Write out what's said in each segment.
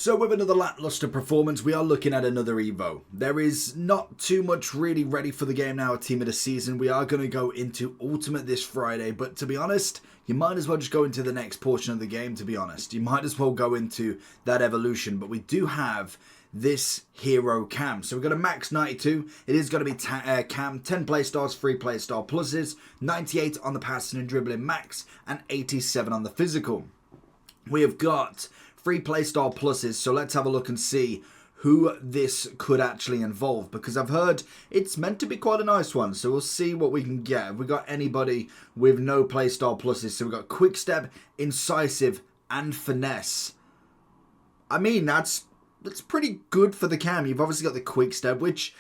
So with another lackluster performance, we are looking at another Evo. There is not too much really ready for the game now at Team of the Season. We are going to go into Ultimate this Friday, but to be honest, you might as well just go into the next portion of the game, to be honest. You might as well go into that evolution, but we do have this hero cam. So we've got a max 92. It is going to be cam, 10 playstars, 3 playstyle pluses, 98 on the passing and dribbling max, and 87 on the physical. We have got 3 playstyle pluses, so let's have a look and see who this could actually involve, because I've heard it's meant to be quite a nice one, so we'll see what we can get. Have we got anybody with no playstyle pluses? So we've got quick step, incisive, and finesse. I mean, that's pretty good for the cam. You've obviously got the quick step, which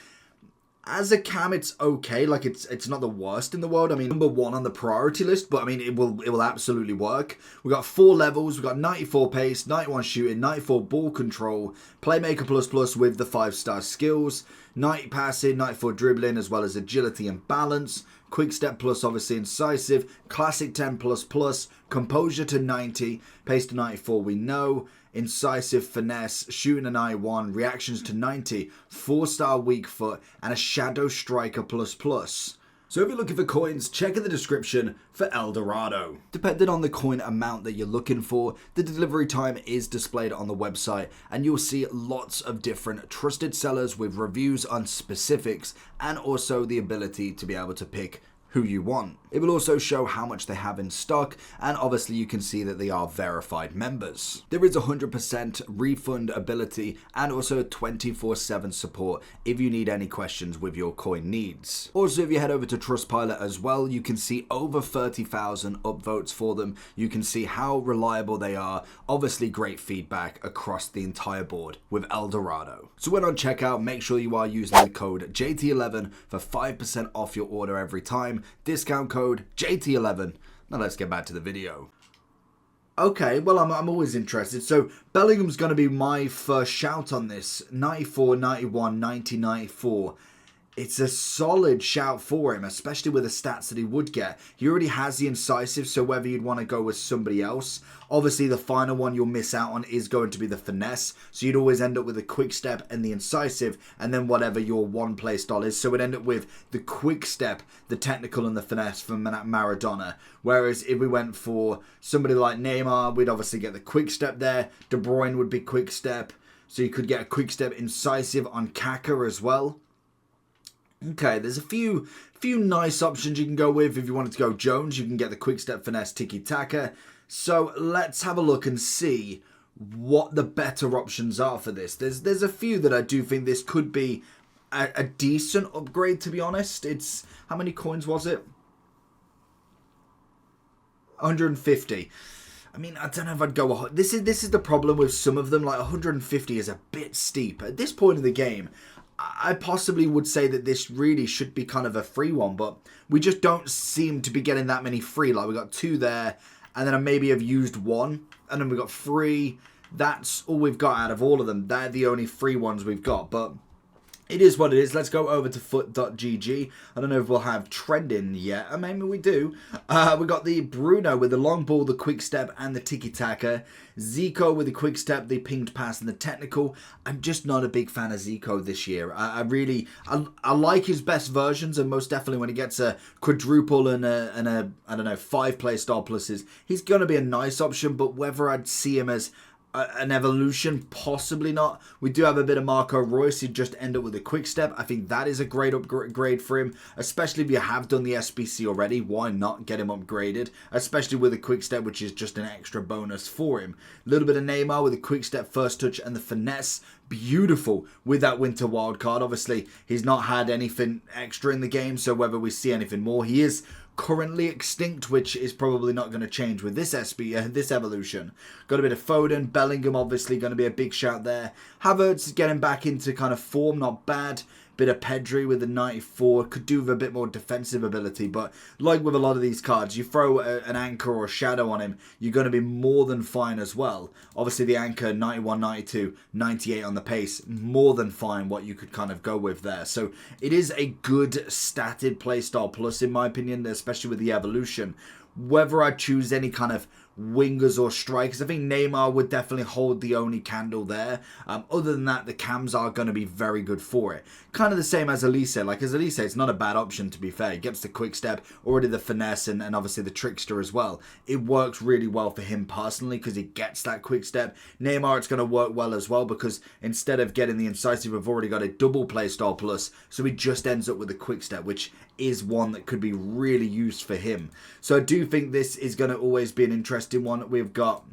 as a cam, it's okay. Like, it's not the worst in the world. I mean, number 1 on the priority list, but I mean, it will absolutely work. We've got 4 levels. We've got 94 pace, 91 shooting, 94 ball control, playmaker plus with the 5-star skills, 90 passing, 94 dribbling, as well as agility and balance, quick step plus, obviously incisive, classic 10 plus, composure to 90, pace to 94, we know, incisive, finesse, shooting an I1, reactions to 90, 4-star weak foot, and a shadow striker plus. So if you're looking for coins, check in the description for El Dorado. Depending on the coin amount that you're looking for, the delivery time is displayed on the website, and you'll see lots of different trusted sellers with reviews on specifics, and also the ability to be able to pick who you want. It will also show how much they have in stock, and obviously you can see that they are verified members. There is 100% refund ability and also 24/7 support if you need any questions with your coin needs. Also, if you head over to Trustpilot as well, you can see over 30,000 upvotes for them. You can see how reliable they are. Obviously great feedback across the entire board with El Dorado. So when on checkout, make sure you are using the code JT11 for 5% off your order every time. Discount code JT11. Now let's get back to the video. Okay, well, I'm always interested. So Bellingham's going to be my first shout on this. 94, 91, 90, 94. It's a solid shout for him, especially with the stats that he would get. He already has the incisive, so whether you'd want to go with somebody else. Obviously, the final one you'll miss out on is going to be the finesse. So you'd always end up with the quick step and the incisive, and then whatever your one play style is. So we'd end up with the quick step, the technical, and the finesse from Maradona. Whereas if we went for somebody like Neymar, we'd obviously get the quick step there. De Bruyne would be quick step. So you could get a quick step incisive on Kaka as well. Okay, there's a few nice options you can go with. If you wanted to go Jones, you can get the quick step, finesse, tiki-taka. So let's have a look and see what the better options are for this. There's a few that I do think this could be a decent upgrade, to be honest. It's, how many coins was it? 150. I mean, I don't know if I'd go. This is the problem with some of them. Like 150 is a bit steep at this point in the game. I possibly would say that this really should be kind of a free one, but we just don't seem to be getting that many free. Like, we got 2 there, and then I maybe have used 1, and then we got 3. That's all we've got out of all of them. They're the only free ones we've got, but it is what it is. Let's go over to foot.gg. I don't know if we'll have trending yet. Or maybe we do. We got the Bruno with the long ball, the quick step, and the tiki-taka. Zico with the quick step, the pinged pass, and the technical. I'm just not a big fan of Zico this year. I like his best versions, and most definitely when he gets a quadruple and a I don't know, 5 play style pluses, he's going to be a nice option, but whether I'd see him as an evolution, possibly not. We do have a bit of Marco Reus. He'd just end up with a quick step. I think that is a great upgrade for him, especially if you have done the SBC already. Why not get him upgraded, especially with a quick step, which is just an extra bonus for him. A little bit of Neymar with a quick step, first touch, and the finesse. Beautiful with that winter wild card. Obviously, he's not had anything extra in the game, so whether we see anything more, he is currently extinct, which is probably not going to change with this this evolution. Got a bit of Foden, Bellingham obviously going to be a big shout there. Havertz is getting back into kind of form, not bad. Bit of Pedri with the 94, could do with a bit more defensive ability, but like with a lot of these cards, you throw an anchor or a shadow on him, you're going to be more than fine as well. Obviously the anchor, 91, 92, 98 on the pace, more than fine what you could kind of go with there. So it is a good statted playstyle plus in my opinion, especially with the evolution. Whether I choose any kind of wingers or strikers. I think Neymar would definitely hold the only candle there. Other than that, the cams are going to be very good for it. Kind of the same as Elise. Like, as Elise, it's not a bad option, to be fair. He gets the quick step, already the finesse, and obviously the trickster as well. It works really well for him personally because he gets that quick step. Neymar, it's going to work well as well because instead of getting the incisive, we've already got a double playstyle plus, so he just ends up with a quick step, which is one that could be really used for him. So I do think this is going to always be an interesting one. We've got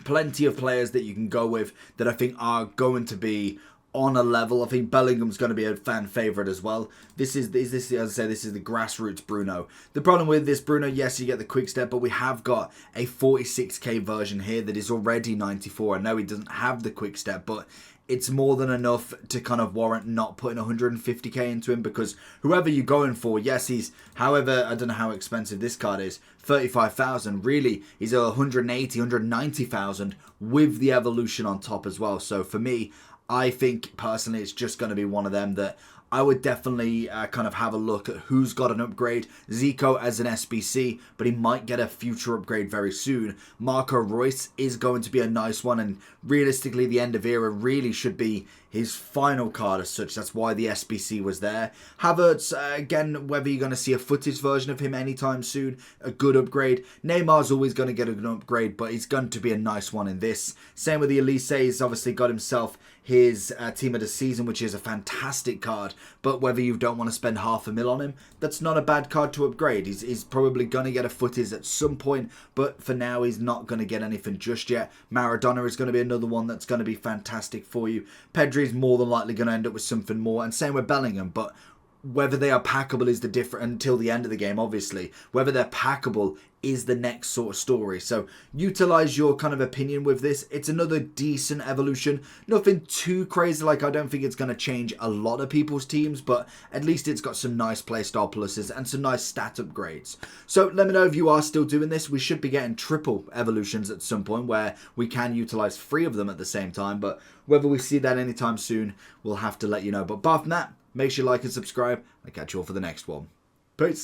plenty of players that you can go with that I think are going to be on a level. I think Bellingham's going to be a fan favourite as well. This is as I say, this is the grassroots Bruno. The problem with this Bruno, yes, you get the quick step, but we have got a 46k version here that is already 94. I know he doesn't have the quick step, but it's more than enough to kind of warrant not putting 150k into him, because whoever you're going for, yes, he's, however, I don't know how expensive this card is, 35,000, really, he's a 180, 190,000 with the evolution on top as well. So for me, I think personally it's just going to be one of them that I would definitely kind of have a look at who's got an upgrade. Zico as an SBC, but he might get a future upgrade very soon. Marco Reus is going to be a nice one, and realistically the end of era really should be his final card as such. That's why the SBC was there. Havertz, again, whether you're going to see a footage version of him anytime soon, a good upgrade. Neymar's always going to get an upgrade, but he's going to be a nice one in this. Same with the Elise, he's obviously got himself his team of the season, which is a fantastic card, but whether you don't want to spend $500,000 on him, that's not a bad card to upgrade. He's probably going to get a footage at some point, but for now he's not going to get anything just yet. Maradona is going to be another one that's going to be fantastic for you. Pedri's more than likely going to end up with something more, and same with Bellingham, but whether they are packable is the different until the end of the game, obviously. Whether they're packable is the next sort of story. So utilize your kind of opinion with this. It's another decent evolution. Nothing too crazy. Like, I don't think it's going to change a lot of people's teams, but at least it's got some nice playstyle pluses and some nice stat upgrades. So let me know if you are still doing this. We should be getting triple evolutions at some point where we can utilize 3 of them at the same time, but whether we see that anytime soon, we'll have to let you know. But apart from that, make sure you like and subscribe. I'll catch you all for the next one. Peace.